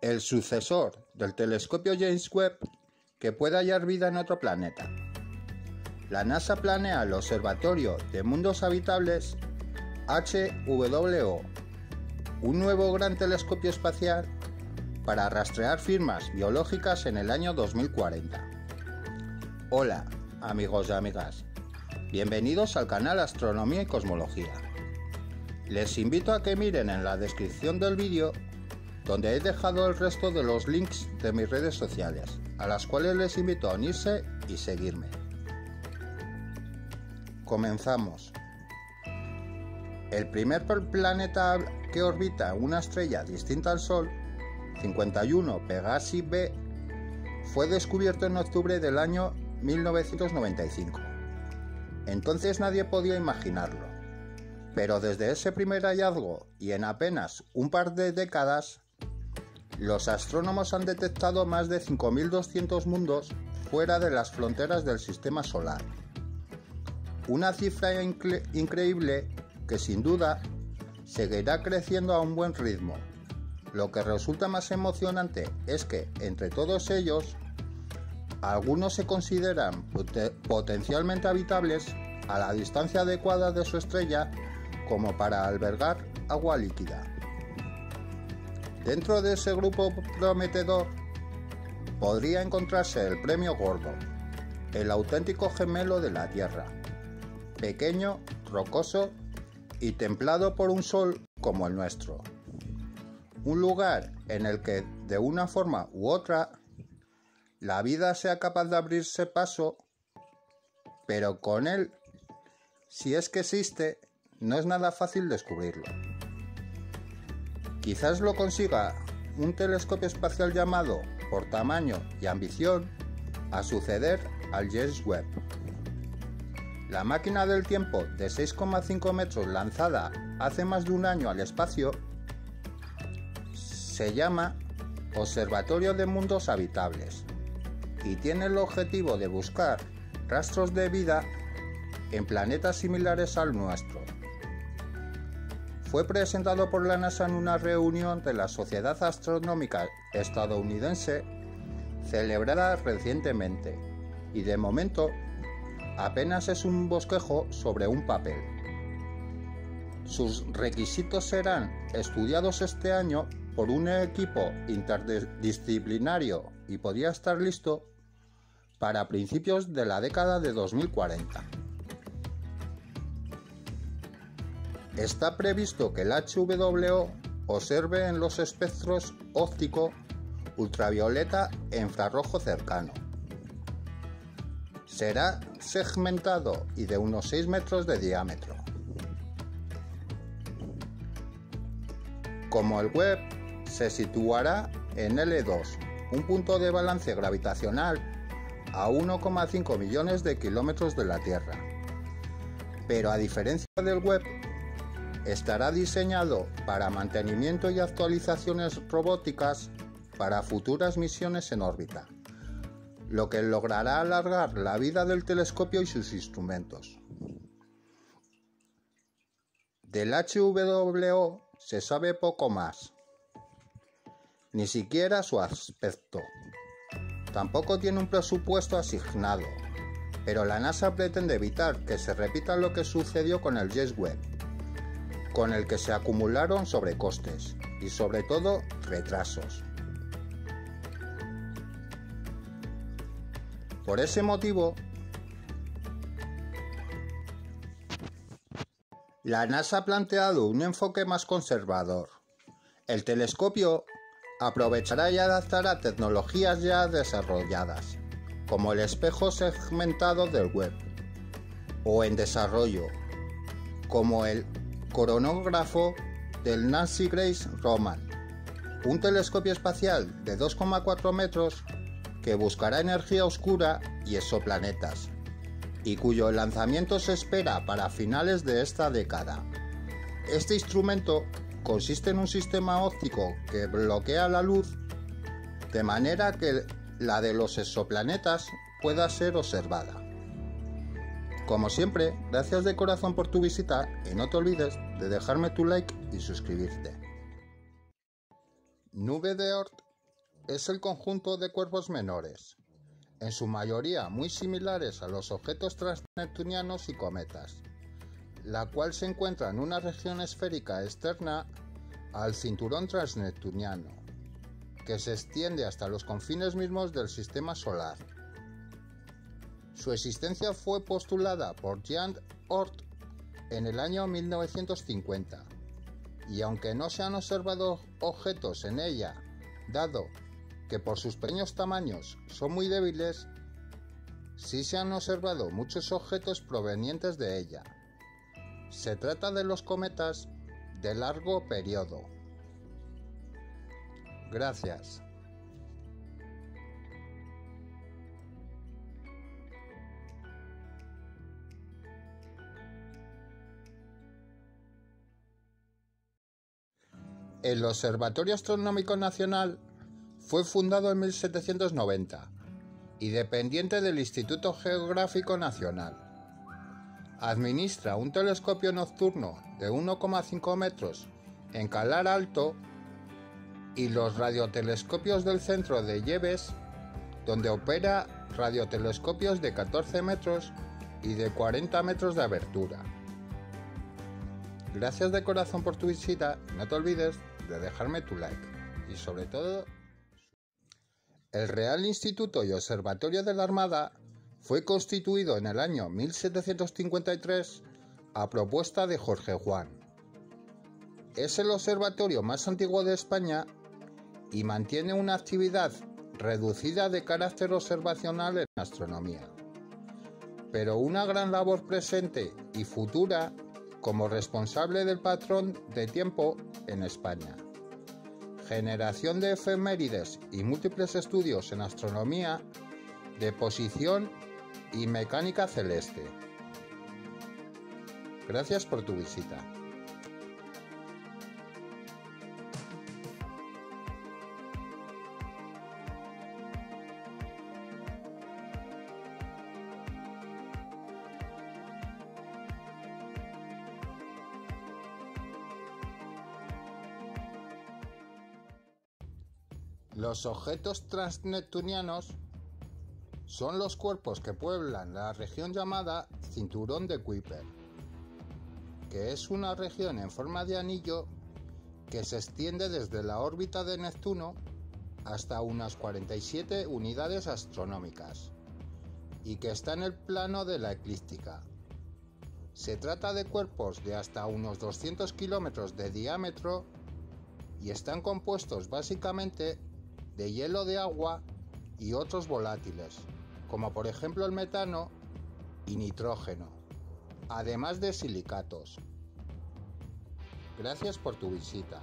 el sucesor del telescopio James Webb que pueda hallar vida en otro planeta. La NASA planea el Observatorio de Mundos Habitables HWO, un nuevo gran telescopio espacial para rastrear firmas biológicas en el año 2040. Hola, amigos y amigas. Bienvenidos al canal Astronomía y Cosmología. Les invito a que miren en la descripción del vídeo donde he dejado el resto de los links de mis redes sociales, a las cuales les invito a unirse y seguirme. Comenzamos. El primer planeta que orbita una estrella distinta al Sol, 51 Pegasi b, fue descubierto en octubre del año 1995. Entonces nadie podía imaginarlo, pero desde ese primer hallazgo y en apenas un par de décadas, los astrónomos han detectado más de 5.200 mundos fuera de las fronteras del sistema solar. Una cifra increíble que sin duda seguirá creciendo a un buen ritmo. Lo que resulta más emocionante es que entre todos ellos, algunos se consideran potencialmente habitables a la distancia adecuada de su estrella como para albergar agua líquida. Dentro de ese grupo prometedor podría encontrarse el premio gordo, el auténtico gemelo de la Tierra, pequeño, rocoso y templado por un sol como el nuestro. Un lugar en el que, de una forma u otra, la vida sea capaz de abrirse paso, pero con él, si es que existe, no es nada fácil descubrirlo. Quizás lo consiga un telescopio espacial llamado, por tamaño y ambición, a suceder al James Webb. La máquina del tiempo de 6,5 metros lanzada hace más de un año al espacio se llama Observatorio de Mundos Habitables y tiene el objetivo de buscar rastros de vida en planetas similares al nuestro. Fue presentado por la NASA en una reunión de la Sociedad Astronómica Estadounidense celebrada recientemente y de momento apenas es un bosquejo sobre un papel. Sus requisitos serán estudiados este año por un equipo interdisciplinario y podría estar listo para principios de la década de 2040. Está previsto que el HWO observe en los espectros óptico, ultravioleta e infrarrojo cercano. Será segmentado y de unos 6 metros de diámetro. Como el Webb, se situará en L2, un punto de balance gravitacional a 1,5 millones de kilómetros de la Tierra. Pero a diferencia del Webb, estará diseñado para mantenimiento y actualizaciones robóticas para futuras misiones en órbita, lo que logrará alargar la vida del telescopio y sus instrumentos. Del HWO se sabe poco más, ni siquiera su aspecto. Tampoco tiene un presupuesto asignado, pero la NASA pretende evitar que se repita lo que sucedió con el James Webb, con el que se acumularon sobrecostes y sobre todo retrasos. Por ese motivo, la NASA ha planteado un enfoque más conservador. El telescopio aprovechará y adaptará tecnologías ya desarrolladas, como el espejo segmentado del Webb, o en desarrollo, como el coronágrafo del Nancy Grace Roman, un telescopio espacial de 2,4 metros que buscará energía oscura y exoplanetas, y cuyo lanzamiento se espera para finales de esta década. Este instrumento consiste en un sistema óptico que bloquea la luz de manera que la de los exoplanetas pueda ser observada. Como siempre, gracias de corazón por tu visita y no te olvides de dejarme tu like y suscribirte. Nube de Oort es el conjunto de cuerpos menores, en su mayoría muy similares a los objetos transneptunianos y cometas, la cual se encuentra en una región esférica externa al cinturón transneptuniano, que se extiende hasta los confines mismos del sistema solar. Su existencia fue postulada por Jean Oort en el año 1950, y aunque no se han observado objetos en ella, dado que por sus pequeños tamaños son muy débiles, sí se han observado muchos objetos provenientes de ella. Se trata de los cometas de largo periodo. Gracias. El Observatorio Astronómico Nacional fue fundado en 1790 y dependiente del Instituto Geográfico Nacional. Administra un telescopio nocturno de 1,5 metros en Calar Alto y los radiotelescopios del centro de Yebes, donde opera radiotelescopios de 14 metros y de 40 metros de abertura. Gracias de corazón por tu visita y no te olvides de dejarme tu like y sobre todo, el Real Instituto y Observatorio de la Armada fue constituido en el año 1753 a propuesta de Jorge Juan. Es el observatorio más antiguo de España y mantiene una actividad reducida de carácter observacional en astronomía, pero una gran labor presente y futura como responsable del patrón de tiempo en España, generación de efemérides y múltiples estudios en astronomía, de posición y mecánica celeste. Gracias por tu visita. Los objetos transneptunianos son los cuerpos que pueblan la región llamada Cinturón de Kuiper, que es una región en forma de anillo que se extiende desde la órbita de Neptuno hasta unas 47 unidades astronómicas y que está en el plano de la eclíptica. Se trata de cuerpos de hasta unos 200 kilómetros de diámetro y están compuestos básicamente de hielo de agua y otros volátiles, como por ejemplo el metano y nitrógeno, además de silicatos. Gracias por tu visita.